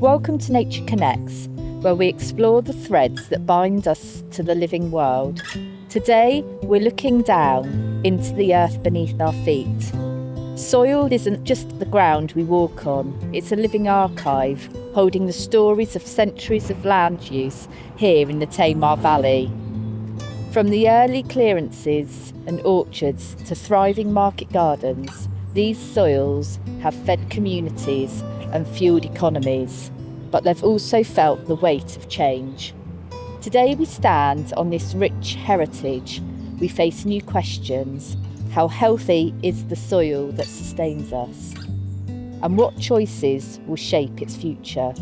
Welcome to Nature Connects, where we explore the threads that bind us to the living world. Today, we're looking down into the earth beneath our feet. Soil isn't just the ground we walk on, it's a living archive, holding the stories of centuries of land use here in the Tamar Valley. From the early clearances and orchards to thriving market gardens, these soils have fed communities and fueled economies, but they've also felt the weight of change. Today we stand on this rich heritage. We face new questions. How healthy is the soil that sustains us? And what choices will shape its future?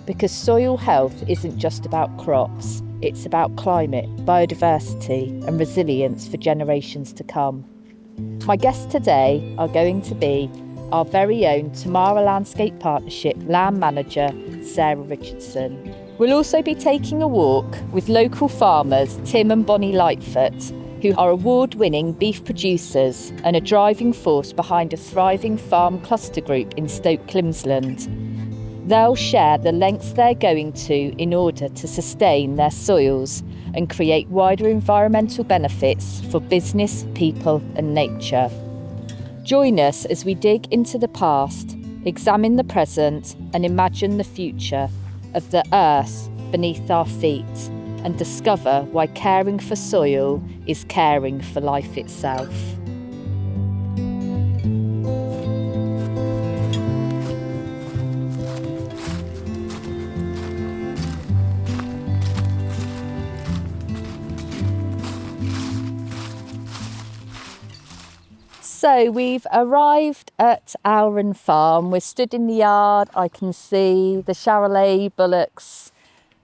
Because soil health isn't just about crops, it's about climate, biodiversity and resilience for generations to come. My guests today are going to be our very own Tamara Landscape Partnership land manager, Sarah Richardson. We'll also be taking a walk with local farmers Tim and Bonny Lightfoot, who are award-winning beef producers and a driving force behind a thriving farm cluster group in Stoke Climsland. They'll share the lengths they're going to in order to sustain their soils and create wider environmental benefits for business, people and nature. Join us as we dig into the past, examine the present and imagine the future of the earth beneath our feet and discover why caring for soil is caring for life itself. So we've arrived at Owren Farm. We're stood in the yard. I can see the Charolais bullocks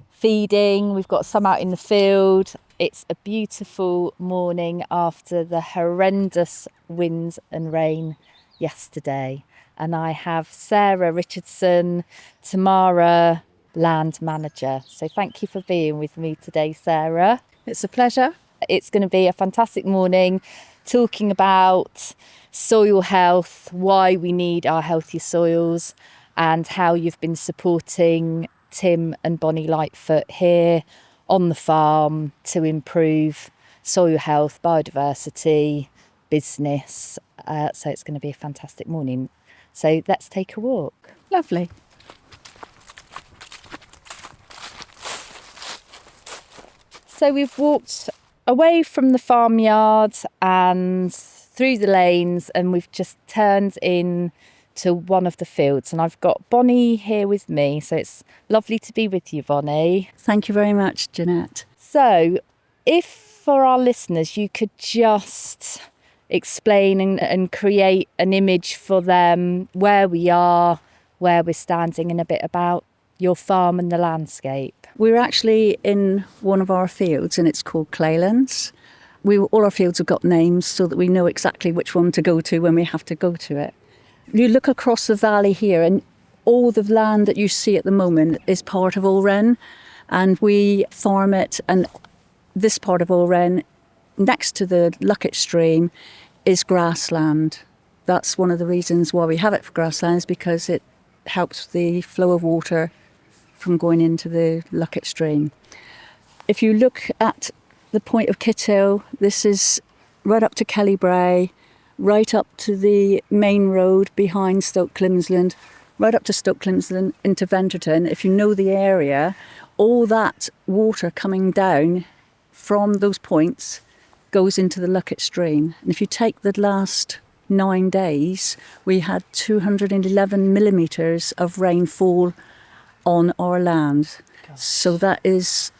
feeding. We've got some out in the field. It's a beautiful morning after the horrendous wind and rain yesterday. And I have Sarah Richardson, Tamara land manager. So thank you for being with me today, Sarah. It's a pleasure. It's going to be a fantastic morning talking about soil health, why we need our healthy soils, and how you've been supporting Tim and Bonny Lightfoot here on the farm to improve soil health, biodiversity, business. So it's going to be a fantastic morning. So let's take a walk. Lovely. So we've walked away from the farmyard and through the lanes, and we've just turned in to one of the fields, and I've got Bonny here with me, so it's lovely to be with you, Bonny. Thank you very much, Jeanette. So if for our listeners you could just explain and create an image for them where we are, where we're standing, and a bit about your farm and the landscape. We're actually in one of our fields and it's called Claylands. All our fields have got names so that we know exactly which one to go to when we have to go to it. You look across the valley here and all the land that you see at the moment is part of Owren, and we farm it, and this part of Owren next to the Luckett stream is grassland. That's one of the reasons why we have it for grasslands, because it helps the flow of water from going into the Luckett stream. If you look at the point of Kithill, this is right up to Kellybray, right up to the main road behind Stoke Climsland, right up to Stoke Climsland into Venterton. If you know the area, all that water coming down from those points goes into the Luckett stream. And if you take the last 9 days, we had 211 millimetres of rainfall on our land. Gosh. So that is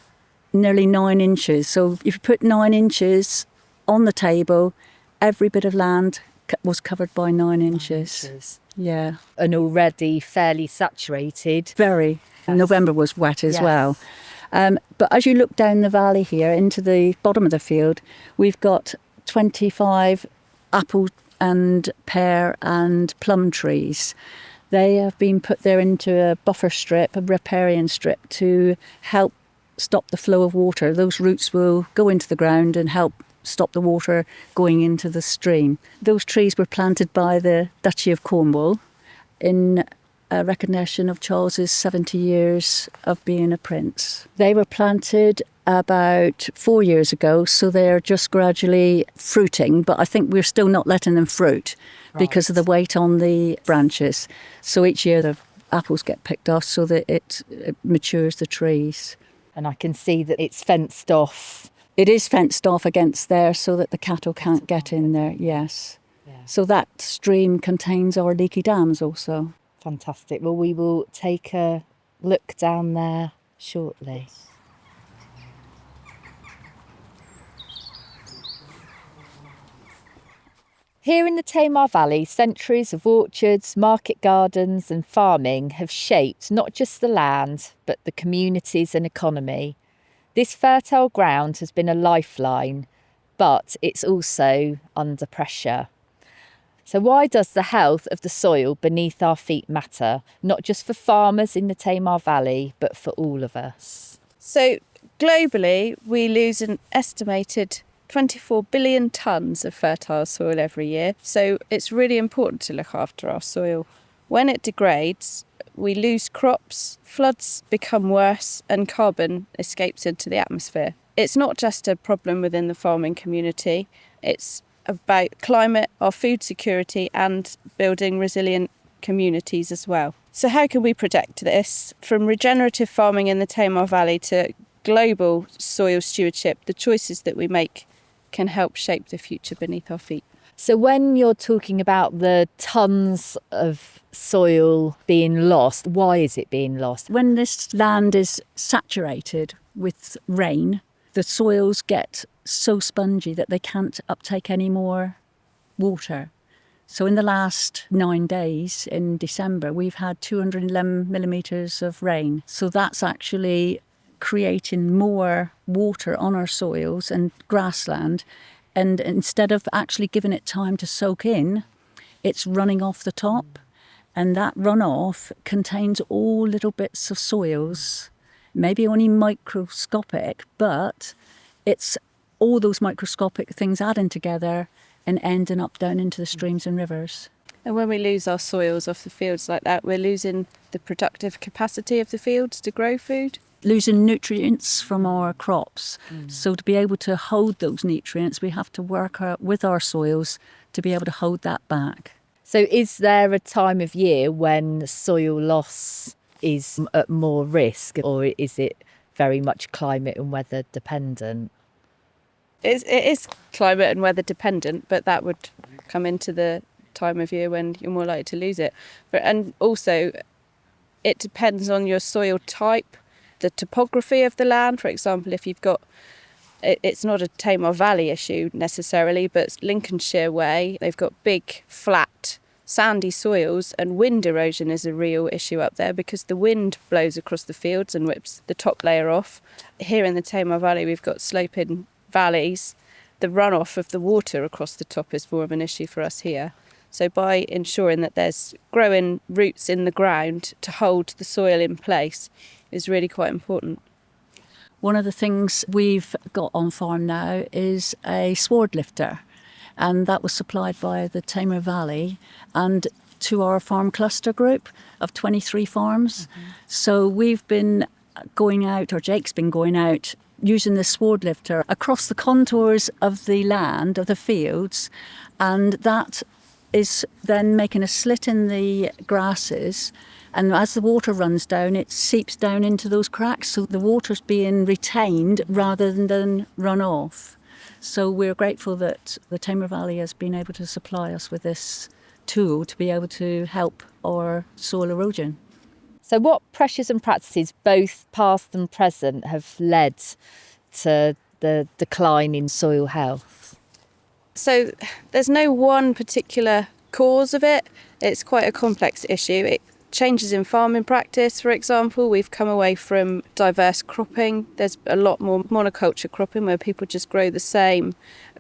nearly 9 inches. So if you put 9 inches on the table, every bit of land was covered by 9 inches. Yeah. And already fairly saturated. Very. Yes. November was wet as well. But as you look down the valley here into the bottom of the field, we've got 25 apple and pear and plum trees. They have been put there into a buffer strip, a riparian strip, to help stop the flow of water. Those roots will go into the ground and help stop the water going into the stream. Those trees were planted by the Duchy of Cornwall in a recognition of Charles's 70 years of being a prince. They were planted about 4 years ago, so they're just gradually fruiting, but I think we're still not letting them fruit because of the weight on the branches. So each year the apples get picked off so that it matures the trees. And I can see that it's fenced off. It is fenced off against there so that the cattle can't get in there, yes. Yeah. So that stream contains our leaky dams also. Fantastic. Well, we will take a look down there shortly. Here in the Tamar Valley, centuries of orchards, market gardens and farming have shaped not just the land, but the communities and economy. This fertile ground has been a lifeline, but it's also under pressure. So why does the health of the soil beneath our feet matter, not just for farmers in the Tamar Valley, but for all of us? So globally, we lose an estimated 24 billion tonnes of fertile soil every year. So it's really important to look after our soil. When it degrades, we lose crops, floods become worse, and carbon escapes into the atmosphere. It's not just a problem within the farming community, it's about climate, our food security, and building resilient communities as well. So how can we protect this? From regenerative farming in the Tamar Valley to global soil stewardship, the choices that we make can help shape the future beneath our feet. So when you're talking about the tonnes of soil being lost, why is it being lost? When this land is saturated with rain, the soils get so spongy that they can't uptake any more water. So in the last 9 days in December, we've had 211 millimetres of rain. So that's actually creating more water on our soils and grassland, and instead of actually giving it time to soak in, it's running off the top, and that runoff contains all little bits of soils, maybe only microscopic, but it's all those microscopic things adding together and ending up down into the streams and rivers. And when we lose our soils off the fields like that, we're losing the productive capacity of the fields to grow food. Losing nutrients from our crops. So to be able to hold those nutrients, we have to work with our soils to be able to hold that back. So is there a time of year when soil loss is at more risk, or is it very much climate and weather dependent? It is climate and weather dependent, but that would come into the time of year when you're more likely to lose it. And also, it depends on your soil type, the topography of the land. For example, if you've got, it's not a Tamar Valley issue necessarily, but Lincolnshire way, they've got big, flat, sandy soils, and wind erosion is a real issue up there because the wind blows across the fields and whips the top layer off. Here in the Tamar Valley, we've got sloping valleys. The runoff of the water across the top is more of an issue for us here. So by ensuring that there's growing roots in the ground to hold the soil in place is really quite important. One of the things we've got on farm now is a sward lifter, and that was supplied by the Tamar Valley and to our farm cluster group of 23 farms. So we've been going out, or Jake's been going out, using the sward lifter across the contours of the land, of the fields, and that is then making a slit in the grasses, and as the water runs down it seeps down into those cracks, so the water's being retained rather than run off. So we're grateful that the Tamar Valley has been able to supply us with this tool to be able to help our soil erosion. So what pressures and practices, both past and present, have led to the decline in soil health? So there's no one particular cause of it. It's quite a complex issue. It changes in farming practice, for example. We've come away from diverse cropping. There's a lot more monoculture cropping where people just grow the same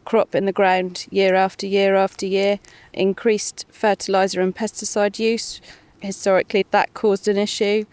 crop in the ground year after year after year. Increased fertiliser and pesticide use. Historically, that caused an issue.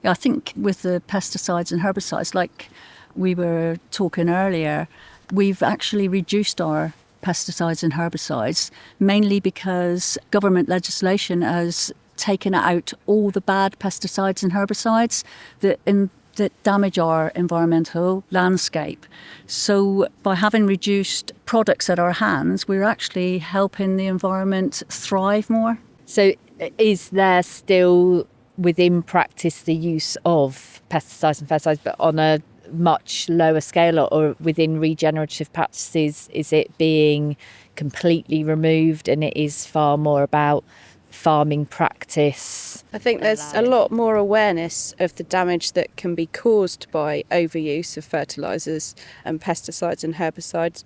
I think with the pesticides and herbicides, like we were talking earlier, we've actually reduced our pesticides and herbicides, mainly because government legislation has taken out all the bad pesticides and herbicides that damage our environmental landscape. So by having reduced products at our hands, we're actually helping the environment thrive more. So is there still within practice the use of pesticides and fertilisers, but on a much lower scale, or within regenerative practices, is it being completely removed and it is far more about farming practice? I think there's a lot more awareness of the damage that can be caused by overuse of fertilisers and pesticides and herbicides.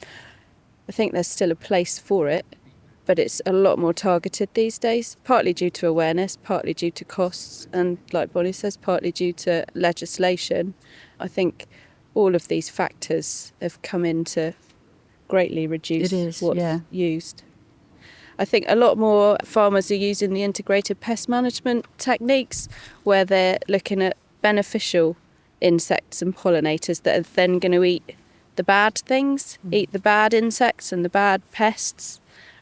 I think there's still a place for it, but it's a lot more targeted these days, partly due to awareness, partly due to costs, and like Bonnie says, partly due to legislation. I think all of these factors have come in to greatly reduce what's used. I think a lot more farmers are using the integrated pest management techniques, where they're looking at beneficial insects and pollinators that are then going to eat the bad things, eat the bad insects and the bad pests.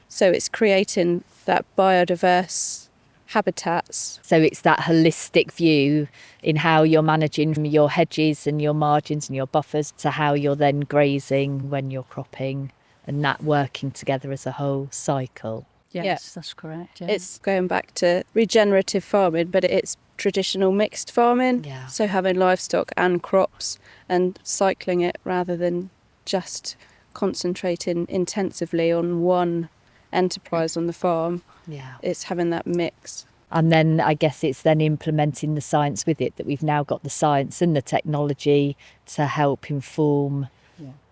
So it's creating that biodiverse habitats. So it's that holistic view in how you're managing your hedges and your margins and your buffers to how you're then grazing when you're cropping, and that working together as a whole cycle. Yes, that's correct. Yeah. It's going back to regenerative farming, but it's traditional mixed farming. Yeah. So having livestock and crops and cycling it rather than just concentrating intensively on one enterprise on the farm. Yeah. It's having that mix. And then I guess it's then implementing the science with it, that we've now got the science and the technology to help inform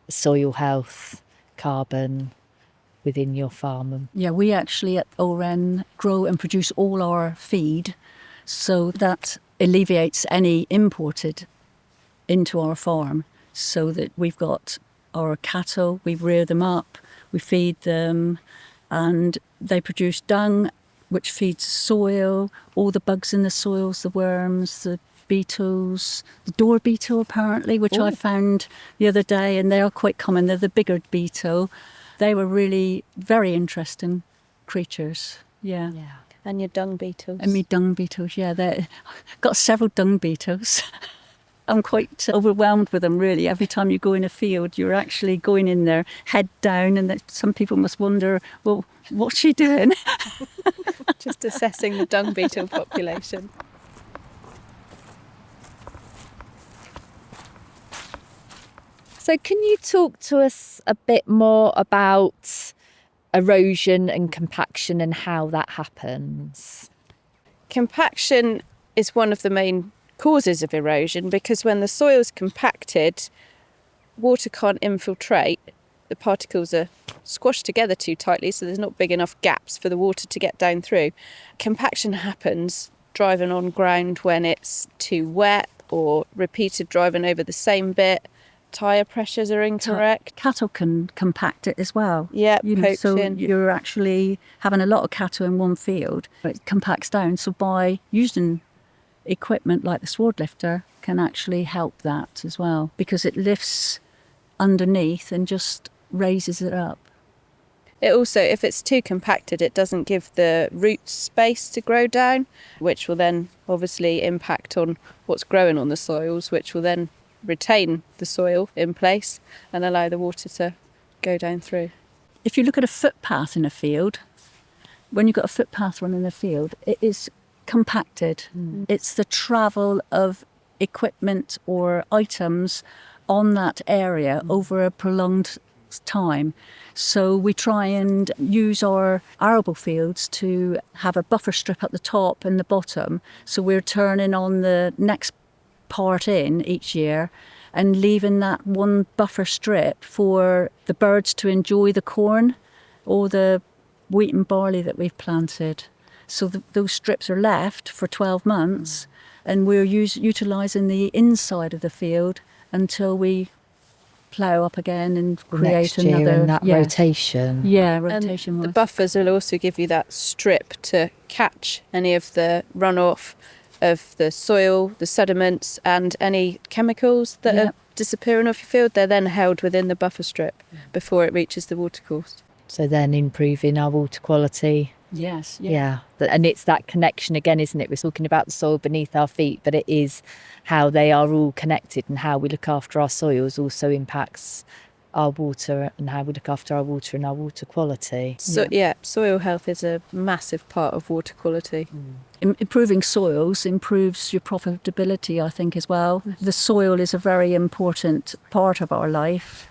soil health, carbon within your farm. Yeah, we actually at OREN grow and produce all our feed, so that alleviates any imported into our farm, so that we've got our cattle, we rear them up, we feed them, and they produce dung, which feeds soil, all the bugs in the soils, the worms, the beetles, the door beetle apparently, which I found the other day, and they are quite common. They're the bigger beetle. They were really very interesting creatures. Yeah. And your dung beetles. And me dung beetles, They've got several dung beetles. I'm quite overwhelmed with them, really. Every time you go in a field, you're actually going in there, head down, and some people must wonder, well, what's she doing? Just assessing the dung beetle population. So can you talk to us a bit more about erosion and compaction and how that happens? Compaction is one of the main causes of erosion, because when the soil's compacted, water can't infiltrate. The particles are squashed together too tightly, so there's not big enough gaps for the water to get down through. Compaction happens driving on ground when it's too wet, or repeated driving over the same bit. Tyre pressures are incorrect. Cattle can compact it as well. Yeah, so poaching. you're actually having a lot of cattle in one field, but it compacts down. So by using equipment like the sward lifter can actually help that as well, because it lifts underneath and just raises it up. It also, if it's too compacted, it doesn't give the roots space to grow down, which will then obviously impact on what's growing on the soils, which will then retain the soil in place and allow the water to go down through. If you look at a footpath in a field, when you've got a footpath running in a field, it is compacted. It's the travel of equipment or items on that area over a prolonged time. So we try and use our arable fields to have a buffer strip at the top and the bottom. So we're turning on the next part in each year and leaving that one buffer strip for the birds to enjoy the corn or the wheat and barley that we've planted. So those strips are left for 12 months and we're utilising the inside of the field until we plough up again and create next year another and that rotation. Yeah, rotation. And the buffers will also give you that strip to catch any of the runoff of the soil, the sediments and any chemicals that are disappearing off your field. They're then held within the buffer strip before it reaches the watercourse. So then improving our water quality Yes. And it's that connection again, isn't it? We're talking about the soil beneath our feet, but it is how they are all connected, and how we look after our soils also impacts our water, and how we look after our water and our water quality. So soil health is a massive part of water quality. Improving soils improves your profitability, I think, as well. The soil is a very important part of our life,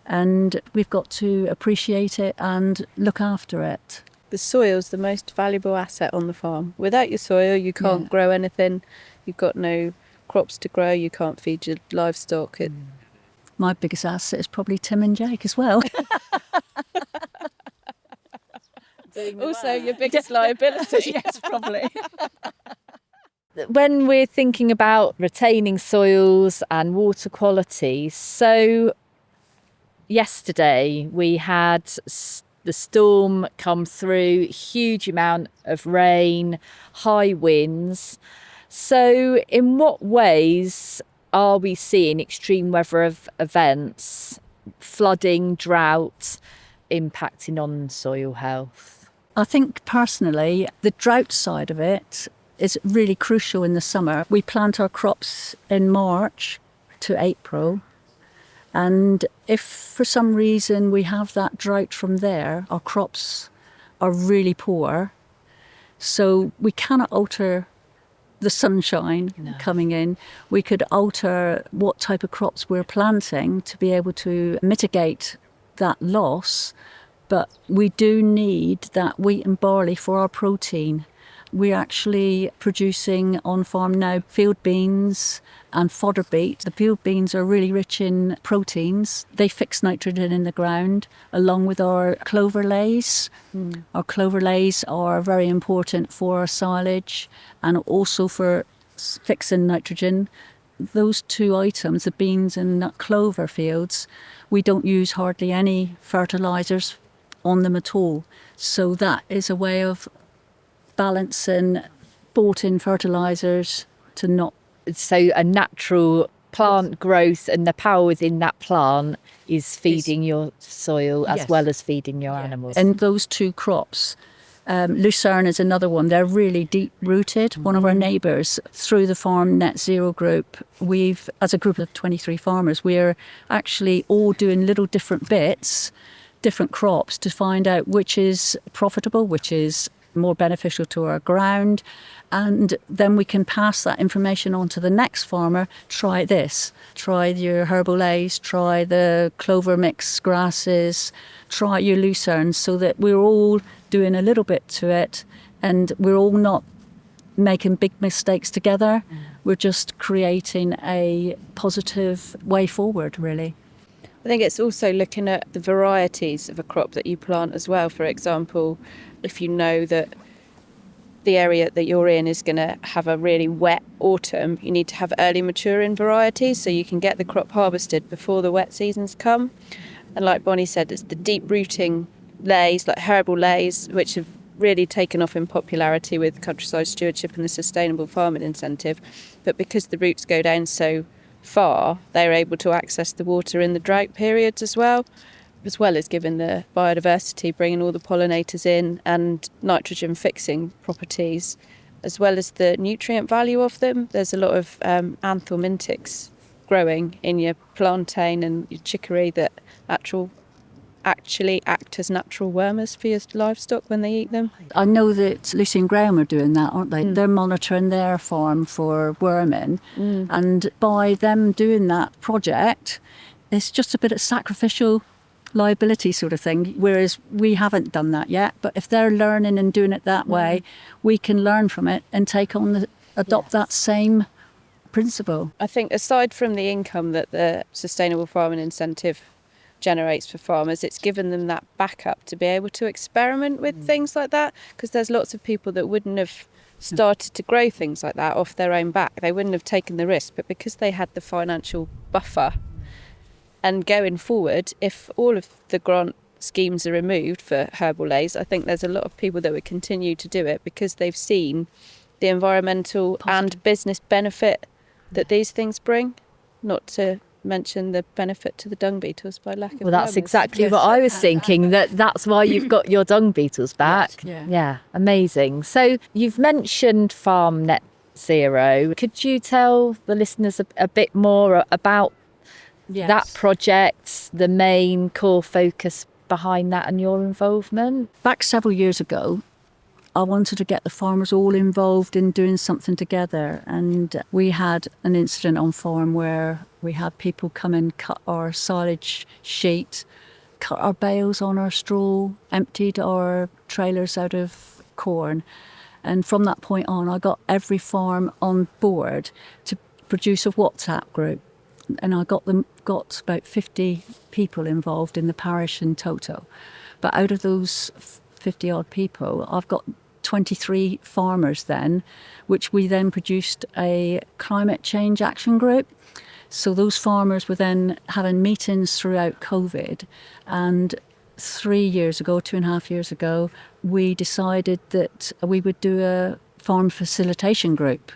and we've got to appreciate it and look after it. The soil's the most valuable asset on the farm. Without your soil, you can't grow anything. You've got no crops to grow. You can't feed your livestock. My biggest asset is probably Tim and Jake as well. Also, your biggest liability. Yes, probably. When we're thinking about retaining soils and water quality, so yesterday we had the storm come through, huge amount of rain, high winds. So in what ways are we seeing extreme weather events, flooding, drought, impacting on soil health? I think personally, the drought side of it is really crucial in the summer. We plant our crops in March to April. And if for some reason we have that drought from there, our crops are really poor. So we cannot alter the sunshine coming in. We could alter what type of crops we're planting to be able to mitigate that loss. But we do need that wheat and barley for our protein. We're actually producing on farm now field beans and fodder beet. The field beans are really rich in proteins. They fix nitrogen in the ground, along with our clover lays. Our clover lays are very important for our silage and also for fixing nitrogen. Those two items, the beans and clover fields, we don't use hardly any fertilisers on them at all. So that is a way of balancing bought-in fertilisers to not. So a natural plant growth, and the power within that plant is feeding your soil as well as feeding your animals. And those two crops, lucerne is another one. They're really deep-rooted. One of our neighbours, through the Farm Net Zero group, we've, as a group of 23 farmers, we're actually all doing little different bits, different crops, to find out which is profitable, which is more beneficial to our ground, and then we can pass that information on to the next farmer. Try this, try your herbal lays, try the clover mix grasses, try your lucerne, so that we're all doing a little bit to it and we're all not making big mistakes together. We're just creating a positive way forward, really. I think it's also looking at the varieties of a crop that you plant as well. For example, if you know that the area that you're in is going to have a really wet autumn, you need to have early maturing varieties so you can get the crop harvested before the wet seasons come. And like Bonnie said, it's the deep rooting lays, like herbal lays, which have really taken off in popularity with countryside stewardship and the sustainable farming incentive. But because the roots go down so far, they're able to access the water in the drought periods as well as giving the biodiversity, bringing all the pollinators in and nitrogen fixing properties, as well as the nutrient value of them. There's a lot of anthelmintics growing in your plantain and your chicory that actually act as natural wormers for your livestock when they eat them. I know that Lucy and Graham are doing that, aren't they? They're monitoring their farm for worming, and by them doing that project, it's just a bit of sacrificial liability sort of thing, whereas we haven't done that yet. But if they're learning and doing it that way, we can learn from it and adopt that same principle. I think aside from the income that the sustainable farming incentive generates for farmers, it's given them that backup to be able to experiment with things like that, because there's lots of people that wouldn't have started to grow things like that off their own back. They wouldn't have taken the risk, but because they had the financial buffer. And going forward, if all of the grant schemes are removed for herbal lays, I think there's a lot of people that would continue to do it because they've seen the environmental and business benefit that these things bring. Not to mention the benefit to the dung beetles by lack of Well, that's farmers. exactly what I was thinking, that's why you've got your dung beetles back. Yes, Yeah, amazing. So you've mentioned Farm Net Zero. Could you tell the listeners a bit more about that project, the main core focus behind that and your involvement? Back several years ago, I wanted to get the farmers all involved in doing something together. And we had an incident on farm where we had people come and cut our silage sheet, cut our bales on our straw, emptied our trailers out of corn. And from that point on, I got every farm on board to produce a WhatsApp group. And I got about 50 people involved in the parish in total. But out of those 50 odd people, I've got 23 farmers then, which we then produced a climate change action group. So those farmers were then having meetings throughout COVID. And 3 years ago, 2.5 years ago, we decided that we would do a farm facilitation group.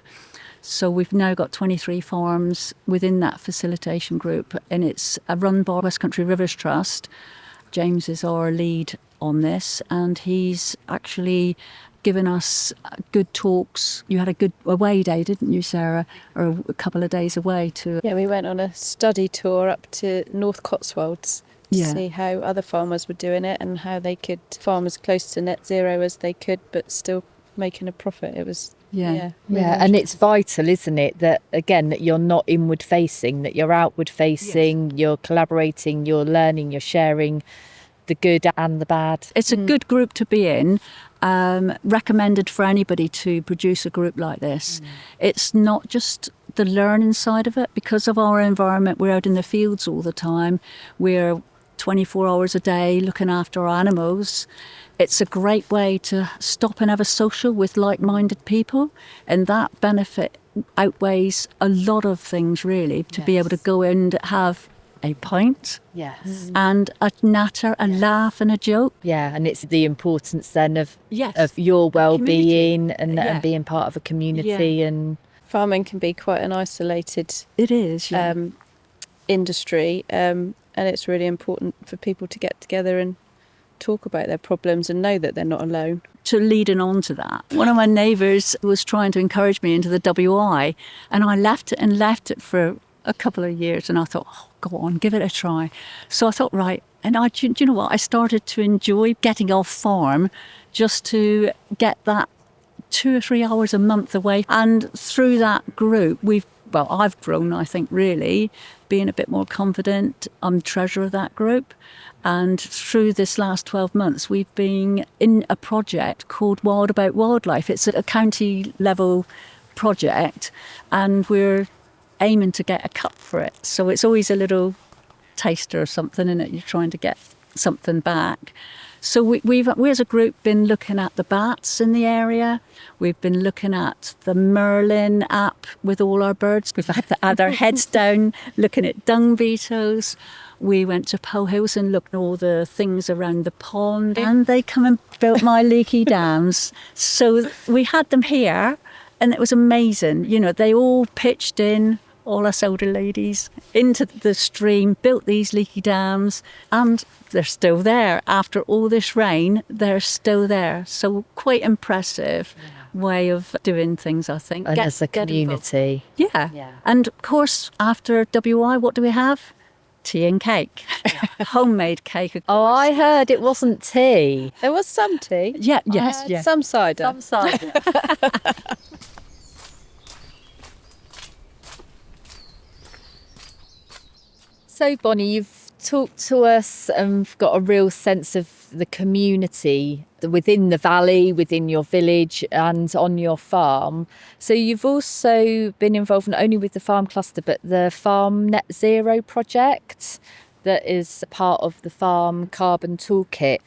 So we've now got 23 farms within that facilitation group, and it's run by West Country Rivers Trust. James is our lead on this, and he's actually given us good talks. You had a good away day, didn't you, Sarah? Or a couple of days away to... Yeah, we went on a study tour up to North Cotswolds to see how other farmers were doing it and how they could farm as close to net zero as they could, but still making a profit. It was... Yeah, and it's vital, isn't it, that again that you're not inward facing, that you're outward facing, you're collaborating, you're learning, you're sharing the good and the bad. It's a good group to be in. Recommended for anybody to produce a group like this. It's not just the learning side of it. Because of our environment, we're out in the fields all the time. We're 24 hours a day looking after our animals. It's a great way to stop and have a social with like-minded people, and that benefit outweighs a lot of things, really, to be able to go and have a pint and a natter, a laugh and a joke. Yeah, and it's the importance then of your well-being and being part of a community. And farming can be quite an isolated industry, and it's really important for people to get together and talk about their problems and know that they're not alone. To leading on to that, one of my neighbours was trying to encourage me into the WI, and I left it for a couple of years, and I thought, oh, go on, give it a try. So I thought, right, and do you know what? I started to enjoy getting off farm just to get that 2 or 3 hours a month away. And through that group, I've grown, I think, really, being a bit more confident. I'm treasurer of that group. And through this last 12 months, we've been in a project called Wild About Wildlife. It's a county level project, and we're aiming to get a cup for it. So it's always a little taster or something, isn't it? You're trying to get something back. So we as a group been looking at the bats in the area. We've been looking at the Merlin app with all our birds. We've had our heads down looking at dung beetles. We went to Poe Hills and looked at all the things around the pond, and they come and built my leaky dams. So we had them here, and it was amazing. You know, they all pitched in, all us older ladies, into the stream, built these leaky dams, and they're still there. After all this rain, they're still there. So quite impressive way of doing things, I think. And as a community. Yeah. And of course, after WI, what do we have? Tea and cake. Homemade cake, of course. Oh, I heard it wasn't tea. There was some tea. Yes. Some cider. Some cider. So, Bonnie, you've talked to us and got a real sense of the community within the valley, within your village and on your farm. So you've also been involved not only with the farm cluster, but the Farm Net Zero project that is part of the Farm Carbon Toolkit.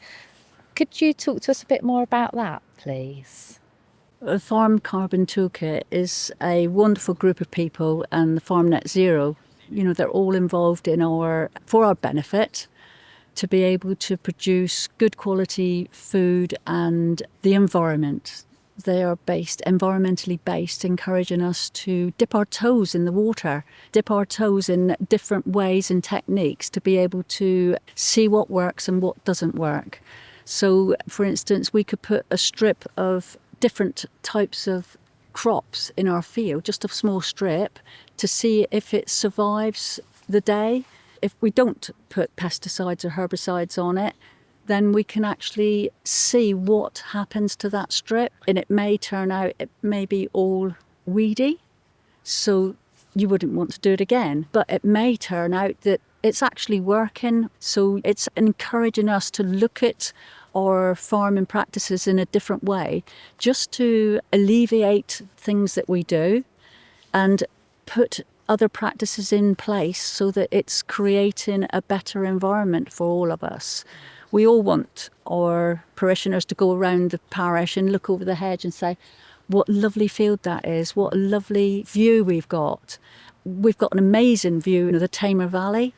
Could you talk to us a bit more about that, please? The Farm Carbon Toolkit is a wonderful group of people, and the Farm Net Zero, you know, they're all involved for our benefit, to be able to produce good quality food and the environment. They are environmentally based, encouraging us to dip our toes in the water, dip our toes in different ways and techniques to be able to see what works and what doesn't work. So, for instance, we could put a strip of different types of crops in our field, just a small strip, to see if it survives the day. If we don't put pesticides or herbicides on it, then we can actually see what happens to that strip. And it may turn out it may be all weedy, so you wouldn't want to do it again. But it may turn out that it's actually working. So it's encouraging us to look at our farming practices in a different way, just to alleviate things that we do and put other practices in place so that it's creating a better environment for all of us. We all want our parishioners to go around the parish and look over the hedge and say, what a lovely field that is, what a lovely view we've got. We've got an amazing view of the Tamar Valley.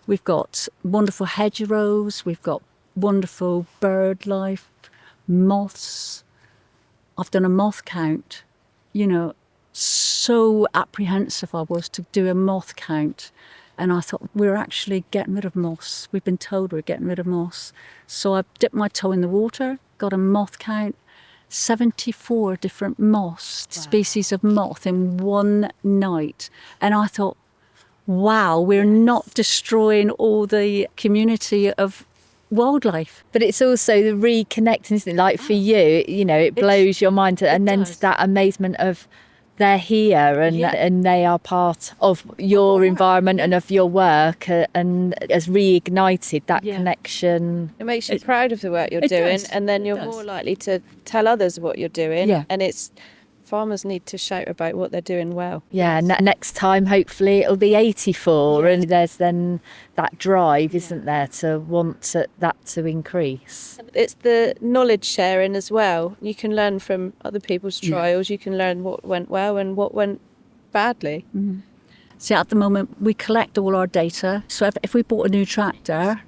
We've got wonderful hedgerows, we've got wonderful bird life, moths. I've done a moth count, so apprehensive I was to do a moth count. And I thought, we're actually getting rid of moths. We've been told we're getting rid of moths. So I dipped my toe in the water, got a moth count, 74 different moths, species of moth in one night. And I thought, wow, we're not destroying all the community of wildlife. But it's also the reconnecting, isn't it? Like for you, it blows your mind. And then does. that amazement of they're here and they are part of your environment and of your work, and has reignited that connection. It makes you proud of the work you're doing, and then you're more likely to tell others what you're doing. Yeah. And farmers need to shout about what they're doing well. Yeah, next time hopefully it'll be 84, and there's then that drive, isn't there, to want that to increase. It's the knowledge sharing as well. You can learn from other people's trials. You can learn what went well and what went badly. Mm-hmm. See, at the moment we collect all our data. So if we bought a new tractor,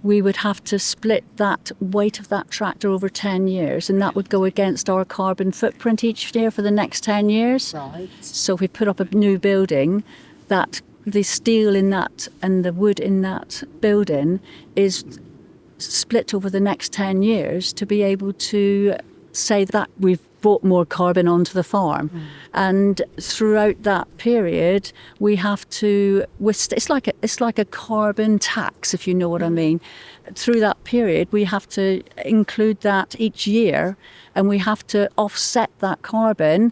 we would have to split that weight of that tractor over 10 years, and that would go against our carbon footprint each year for the next 10 years. Right. So if we put up a new building, that the steel in that and the wood in that building is split over the next 10 years to be able to say that we've brought more carbon onto the farm. And throughout that period we have to it's like a carbon tax, if you know what I mean. Through that period we have to include that each year, and we have to offset that carbon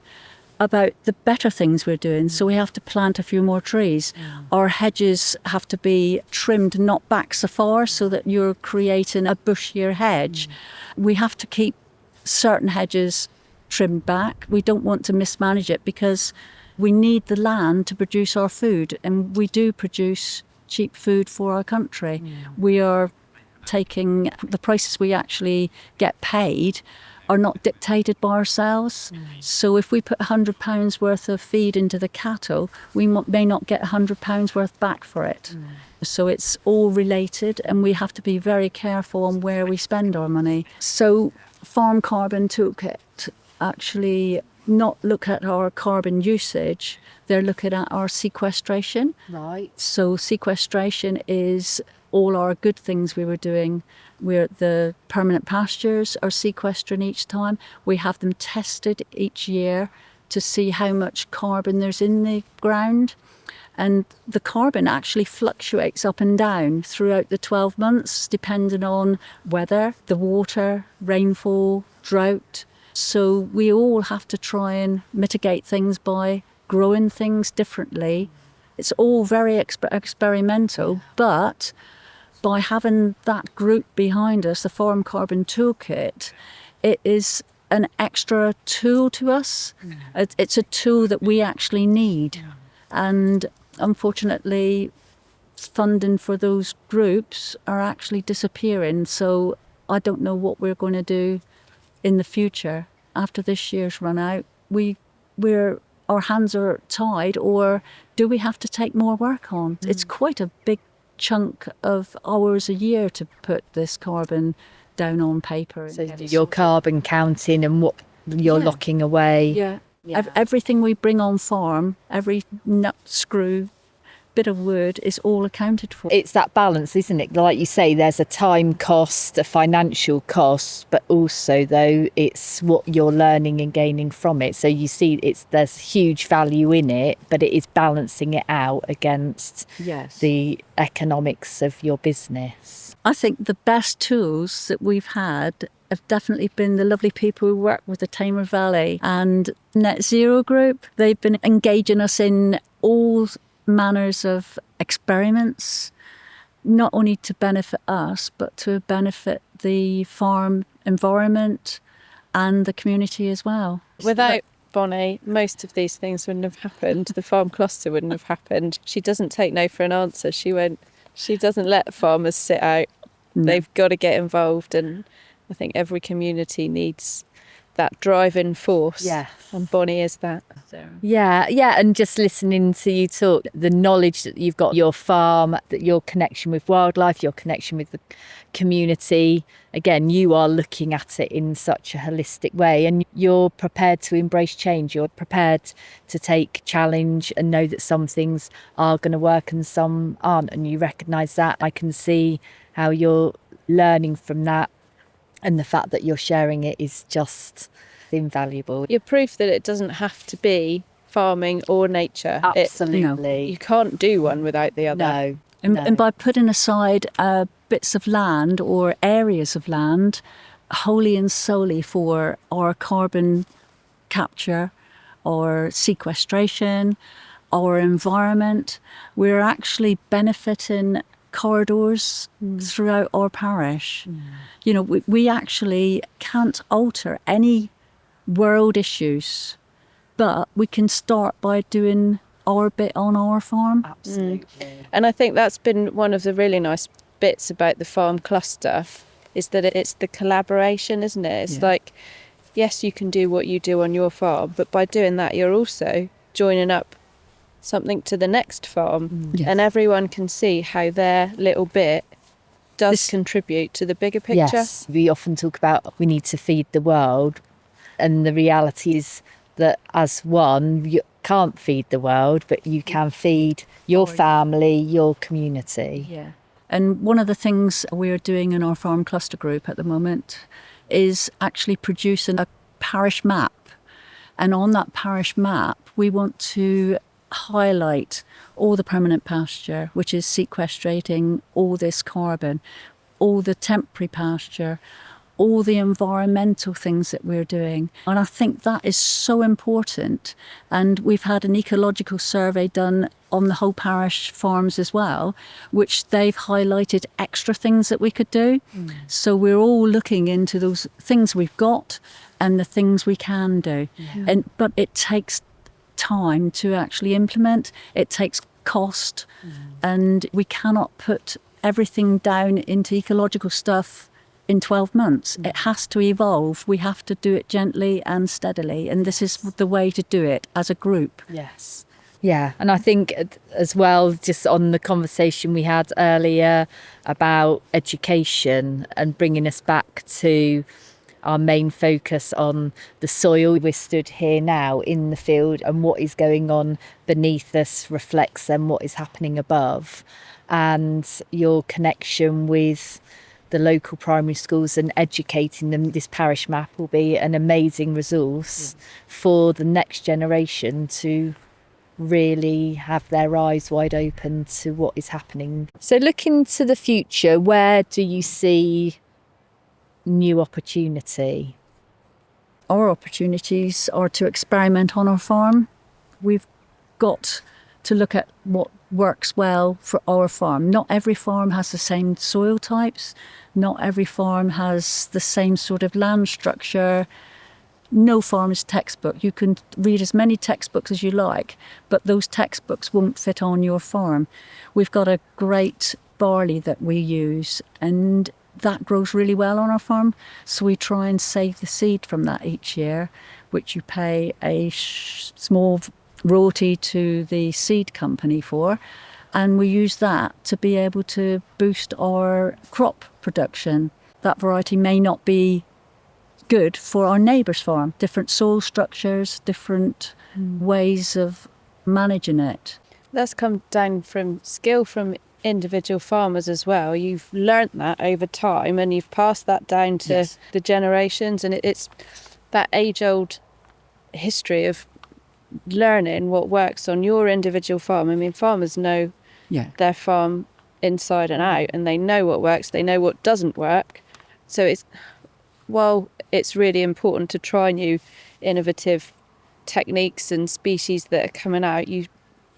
about the better things we're doing. So we have to plant a few more trees. Our hedges have to be trimmed not back so far so that you're creating a bushier hedge. We have to keep certain hedges trimmed back. We don't want to mismanage it because we need the land to produce our food, and we do produce cheap food for our country. We are taking the prices we actually get paid are not dictated by ourselves. So if we put £100 worth of feed into the cattle, we may not get £100 worth back for it. So it's all related, and we have to be very careful on where we spend our money. So Farm Carbon Toolkit actually not look at our carbon usage, they're looking at our sequestration. Right. So sequestration is all our good things we were doing. The permanent pastures are sequestering each time. We have them tested each year to see how much carbon there's in the ground. And the carbon actually fluctuates up and down throughout the 12 months, depending on weather, the water, rainfall, drought. So we all have to try and mitigate things by growing things differently. It's all very experimental, but by having that group behind us, the Farm Carbon Toolkit, it is an extra tool to us. It's a tool that we actually need. And unfortunately, funding for those groups are actually disappearing. So I don't know what we're going to do in the future after this year's run out. Our hands are tied, or do we have to take more work on? It's quite a big chunk of hours a year to put this carbon down on paper. So your carbon counting and what you're Yeah. locking away. Yeah. Yeah. Everything we bring on farm, every nut, screw, bit of wood is all accounted for. It's that balance, isn't it? Like you say, there's a time cost, a financial cost, but also though it's what you're learning and gaining from it. So you see there's huge value in it, but it is balancing it out against Yes. the economics of your business. I think the best tools that we've had have definitely been the lovely people who work with the Tamar Valley and Net Zero Group. They've been engaging us in all manners of experiments, not only to benefit us, but to benefit the farm environment and the community as well. Without Bonnie, most of these things wouldn't have happened. The farm cluster wouldn't have happened. She doesn't take no for an answer. She doesn't let farmers sit out. No. They've got to get involved, and I think every community needs that driving force. Yeah. And Bonnie is that. Yeah, and just listening to you talk, the knowledge that you've got, your farm, that your connection with wildlife, your connection with the community. Again, you are looking at it in such a holistic way, and you're prepared to embrace change. You're prepared to take challenge and know that some things are going to work and some aren't, and you recognise that. I can see how you're learning from that, and the fact that you're sharing it is just invaluable. You're proof that it doesn't have to be farming or nature. Absolutely. You can't do one without the other. No. And by putting aside bits of land or areas of land wholly and solely for our carbon capture or sequestration, our environment, we're actually benefiting corridors throughout our parish. You know, we actually can't alter any world issues, but we can start by doing our bit on our farm. Absolutely. And I think that's been one of the really nice bits about the farm cluster, is that it's the collaboration, isn't it? It's like, yes, you can do what you do on your farm, but by doing that, you're also joining up something to the next farm, Yes. and everyone can see how their little bit does contribute to the bigger picture. Yes, we often talk about we need to feed the world, and the reality is that as one, you can't feed the world, but you can feed your family, your community. Yeah. And one of the things we're doing in our farm cluster group at the moment is actually producing a parish map. And on that parish map, we want to highlight all the permanent pasture, which is sequestrating all this carbon, all the temporary pasture, all the environmental things that we're doing. And I think that is so important. And we've had an ecological survey done on the whole parish farms as well, which they've highlighted extra things that we could do. So we're all looking into those things we've got and the things we can do. But it takes time to actually implement. It takes cost, and we cannot put everything down into ecological stuff in 12 months. It has to evolve. We have to do it gently and steadily, and this is the way to do it as a group. Yes. Yeah, and I think as well, just on the conversation we had earlier about education and bringing us back to our main focus on the soil. We're stood here now in the field, and what is going on beneath us reflects then what is happening above. And your connection with the local primary schools and educating them, this parish map will be an amazing resource for the next generation to really have their eyes wide open to what is happening. So looking to the future, where do you see new opportunity? Our opportunities are to experiment on our farm. We've got to look at what works well for our farm. Not every farm has the same soil types. Not every farm has the same sort of land structure. No farm is textbook. You can read as many textbooks as you like, but those textbooks won't fit on your farm. We've got a great barley that we use, and that grows really well on our farm. So we try and save the seed from that each year, which you pay a small royalty to the seed company for. And we use that to be able to boost our crop production. That variety may not be good for our neighbour's farm. Different soil structures, different ways of managing it. That's come down from skill from individual farmers as well. You've learnt that over time and you've passed that down to Yes. the generations, and it's that age-old history of learning what works on your individual farm. I mean, farmers know Yeah. their farm inside and out, and they know what works, they know what doesn't work. So while it's really important to try new innovative techniques and species that are coming out, you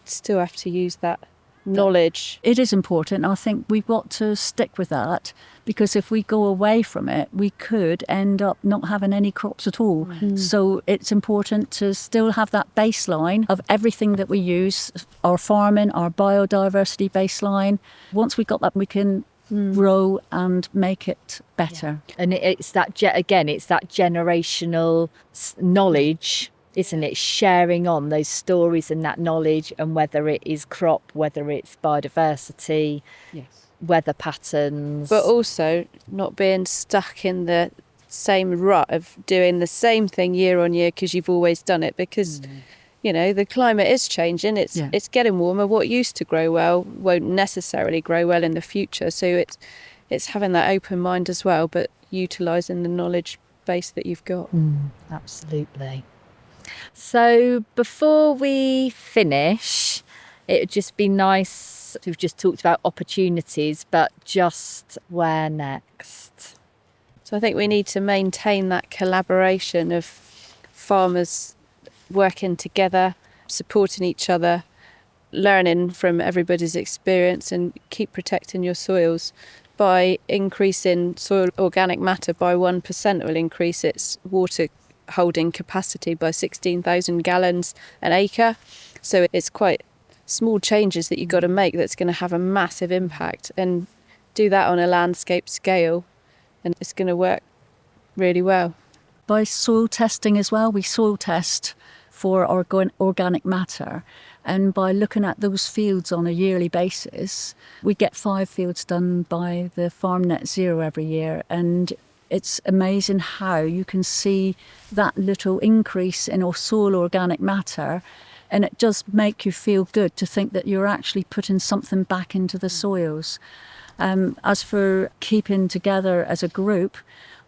still have to use that knowledge. It is important. I think we've got to stick with that, because if we go away from it, we could end up not having any crops at all. So it's important to still have that baseline of everything that we use, our farming, our biodiversity baseline. Once we've got that, we can grow and make it better. And it's that, again, it's that generational knowledge, isn't it? Sharing on those stories and that knowledge, and whether it is crop, whether it's biodiversity, Yes. weather patterns. But also not being stuck in the same rut of doing the same thing year on year because you've always done it, because you know, the climate is changing, it's getting warmer. What used to grow well won't necessarily grow well in the future, so it's having that open mind as well, but utilising the knowledge base that you've got. Absolutely. So before we finish, it would just be nice, we've just talked about opportunities, but just where next? So I think we need to maintain that collaboration of farmers working together, supporting each other, learning from everybody's experience, and keep protecting your soils. By increasing soil organic matter by 1%, it will increase its water holding capacity by 16,000 gallons an acre. So it's quite small changes that you've got to make that's going to have a massive impact, and do that on a landscape scale, and it's going to work really well. By soil testing as well, we soil test for our organic matter, and by looking at those fields on a yearly basis, we get 5 fields done by the Farm Net Zero every year, and it's amazing how you can see that little increase in our soil organic matter, and it does make you feel good to think that you're actually putting something back into the soils. As for keeping together as a group,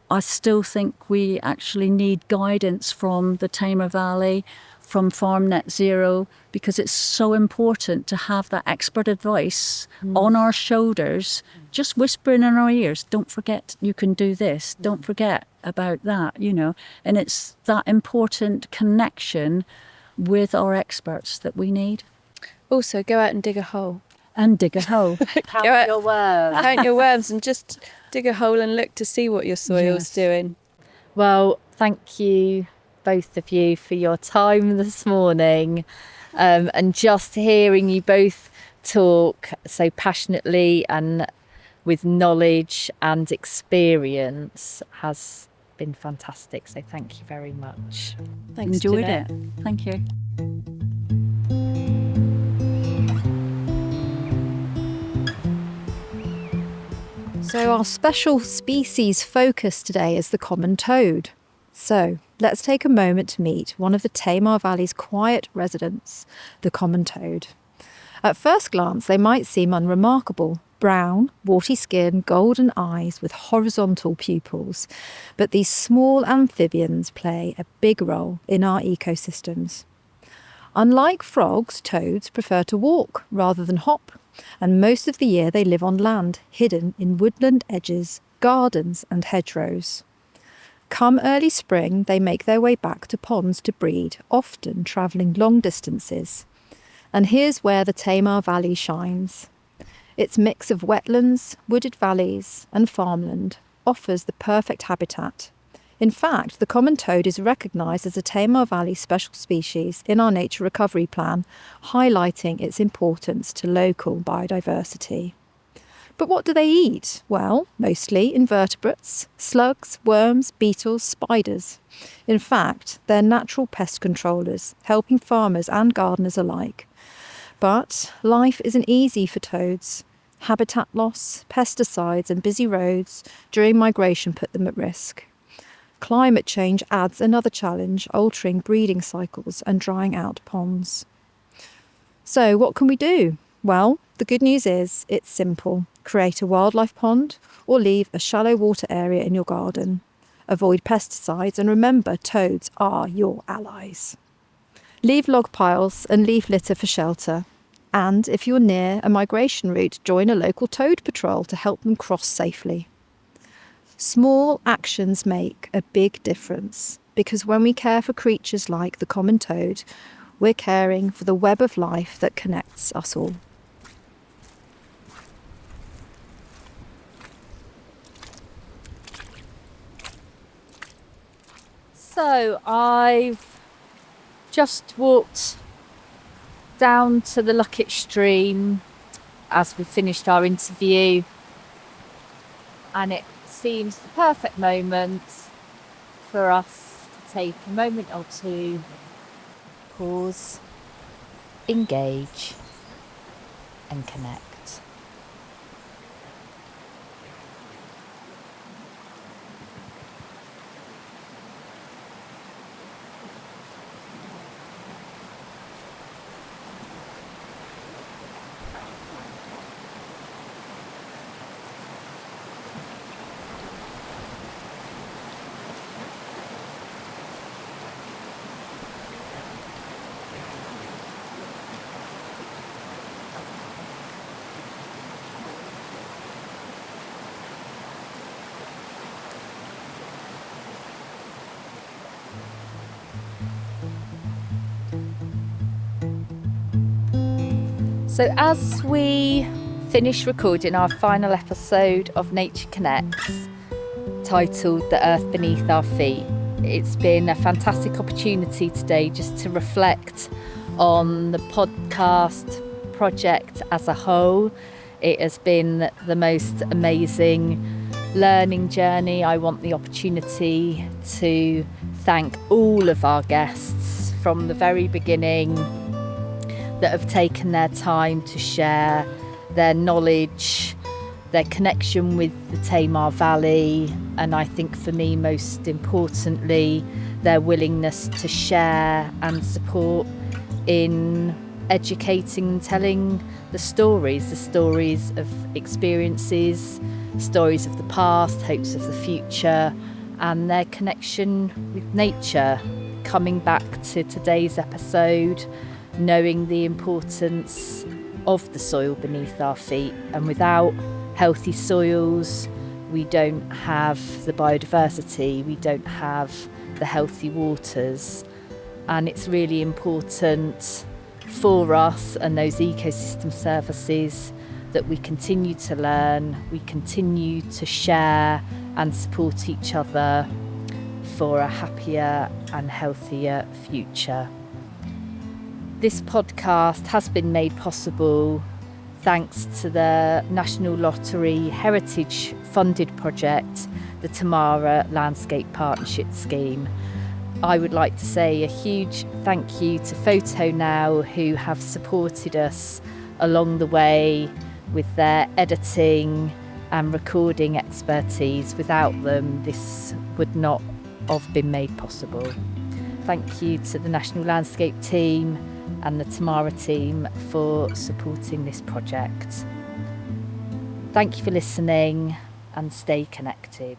I still think we actually need guidance from the Tamar Valley, from Farm Net Zero, because it's so important to have that expert advice on our shoulders, just whispering in our ears, don't forget you can do this, don't forget about that, you know. And it's that important connection with our experts that we need. Also, go out and dig a hole. And dig a hole. Count your worms. Count your worms and just dig a hole and look to see what your soil's Yes. doing. Well, thank you, both of you, for your time this morning, and just hearing you both talk so passionately and with knowledge and experience has been fantastic. So thank you very much. Thanks, Enjoyed Jeanette. it. Thank you. So our special species focus today is the common toad. So let's take a moment to meet one of the Tamar Valley's quiet residents, the common toad. At first glance, they might seem unremarkable. Brown, warty skin, golden eyes with horizontal pupils. But these small amphibians play a big role in our ecosystems. Unlike frogs, toads prefer to walk rather than hop, and most of the year they live on land, hidden in woodland edges, gardens and hedgerows. Come early spring, they make their way back to ponds to breed, often travelling long distances. And here's where the Tamar Valley shines. Its mix of wetlands, wooded valleys and farmland offers the perfect habitat. In fact, the common toad is recognised as a Tamar Valley special species in our Nature Recovery Plan, highlighting its importance to local biodiversity. But what do they eat? Well, mostly invertebrates, slugs, worms, beetles, spiders. In fact, they're natural pest controllers, helping farmers and gardeners alike. But life isn't easy for toads. Habitat loss, pesticides and busy roads during migration put them at risk. Climate change adds another challenge, altering breeding cycles and drying out ponds. So what can we do? Well, the good news is it's simple. Create a wildlife pond or leave a shallow water area in your garden. Avoid pesticides and remember toads are your allies. Leave log piles and leaf litter for shelter. And if you're near a migration route, join a local toad patrol to help them cross safely. Small actions make a big difference because when we care for creatures like the common toad, we're caring for the web of life that connects us all. So I've just walked down to the Luckett stream as we finished our interview, and it seems the perfect moment for us to take a moment or two, pause, engage and connect. So as we finish recording our final episode of Nature Connects, titled The Earth Beneath Our Feet, it's been a fantastic opportunity today just to reflect on the podcast project as a whole. It has been the most amazing learning journey. I want the opportunity to thank all of our guests from the very beginning that have taken their time to share their knowledge, their connection with the Tamar Valley, and I think for me most importantly their willingness to share and support in educating and telling the stories of experiences, stories of the past, hopes of the future, and their connection with nature. Coming back to today's episode, knowing the importance of the soil beneath our feet, and without healthy soils we don't have the biodiversity, we don't have the healthy waters, and it's really important for us and those ecosystem services that we continue to learn, we continue to share and support each other for a happier and healthier future. This podcast has been made possible thanks to the National Lottery Heritage funded project, the Tamara Landscape Partnership scheme. I would like to say a huge thank you to Photo Now, who have supported us along the way with their editing and recording expertise. Without them, this would not have been made possible. Thank you to the National Landscape team and the Tamara team for supporting this project. Thank you for listening and stay connected.